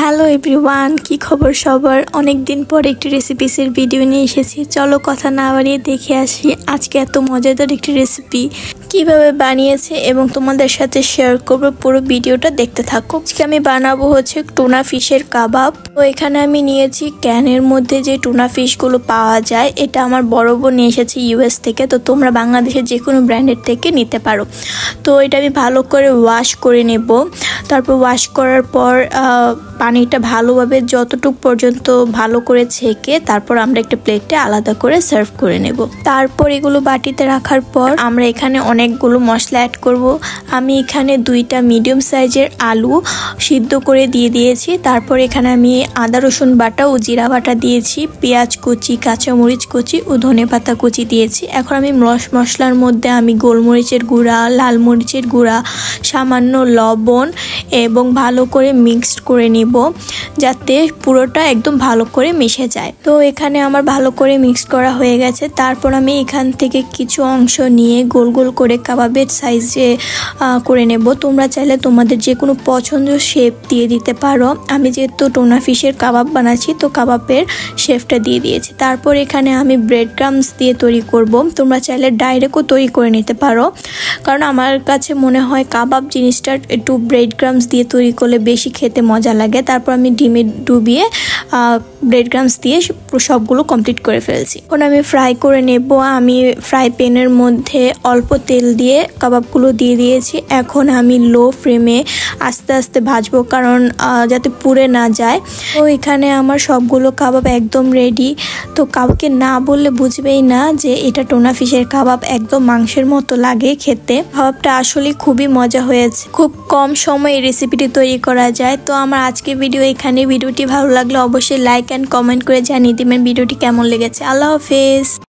Hello everyone, কি খবর সবার? অনেক দিন পর একটি রেসিপিসের ভিডিও নিয়ে এসেছি। চলো কথা না বাড়িয়ে দেখে আসি আজকে এত মজাদার একটি রেসিপি কিভাবে বানিয়েছে এবং তোমাদের সাথে শেয়ার করবো। পুরো ভিডিওটা দেখতে থাকো। আজকে আমি বানাবো হচ্ছে টুনা ফিশের কাবাব। তো এখানে আমি নিয়েছি ক্যানের মধ্যে যে টুনা ফিশগুলো পাওয়া যায়, এটা আমার বড় বোন নিয়ে এসেছে ইউএস থেকে। তো তোমরা বাংলাদেশের যে কোনো ব্র্যান্ডের থেকে নিতে পারো। তো এটা আমি ভালো করে ওয়াশ করে নেব। তারপর ওয়াশ করার পর পানিটা ভালোভাবে যতটুকু পর্যন্ত ভালো করে ছেঁকে তারপর আমরা একটা প্লেটে আলাদা করে সার্ভ করে নেব। তারপর এগুলো বাটিতে রাখার পর আমরা এখানে অনেকগুলো মশলা অ্যাড করব। আমি এখানে 2টা মিডিয়াম সাইজের আলু সিদ্ধ করে দিয়ে দিয়েছি। তারপর এখানে আমি আদা রসুন বাটা ও জিরা বাটা দিয়েছি, পেঁয়াজ কুচি, কাঁচামরিচ কুচি ও ধনেপাতা কুচি দিয়েছি। এখন আমি মশলার মধ্যে আমি গোলমরিচের গুঁড়া, লাল মরিচের গুঁড়া, সামান্য লবণ এবং ভালো করে মিক্সড করে নিব যাতে পুরোটা একদম ভালো করে মিশে যায়। তো এখানে আমার ভালো করে মিক্স করা হয়ে গেছে। তারপর আমি এখান থেকে কিছু অংশ নিয়ে গোল গোল করে কাবাবের সাইজে করে নেব। তোমরা চাইলে তোমাদের যে কোনো পছন্দের শেপ দিয়ে দিতে পারো। আমি যেহেতু টুনা ফিশের কাবাব বানাচ্ছি তো কাবাবের শেপটা দিয়ে দিয়েছি। তারপর এখানে আমি ব্রেড ক্রাম্বস দিয়ে তৈরি করব। তোমরা চাইলে ডাইরেক্টও তৈরি করে নিতে পারো, কারণ আমার কাছে মনে হয় কাবাব জিনিসটা একটু ব্রেড ক্রাম্বস দিয়ে তৈরি করলে বেশি খেতে মজা লাগে। তারপর আমি ডিমে ডুবিয়ে ব্রেড ক্রাম্বস দিয়ে সবগুলো কমপ্লিট করে ফেলছি। এখন আমি ফ্রাই করে নেব। আমি ফ্রাই প্যানের মধ্যে অল্প তেল দিয়ে কাবাবগুলো দিয়ে দিয়েছি। এখন আমি লো ফ্লেমে আস্তে আস্তে ভাজবো, কারণ যাতে পুড়ে না যায়। তো এখানে আমার সবগুলো কাবাব একদম রেডি। তো কাউকে না বললে বুঝবেই না যে এটা টুনা ফিশের কাবাব, একদম মাংসের মতো লাগে খেতে। কাবাবটা আসলে খুবই মজা হয়েছে। খুব কম সময়ে এই রেসিপিটি তৈরি করা যায়। তো আমার আজকে ভিডিও এখানে। ভিডিওটি ভালো লাগলে অবশ্যই লাইক অ্যান্ড কমেন্ট করে জানিয়ে দিবেন ভিডিওটি কেমন লেগেছে। আল্লাহ হাফেজ।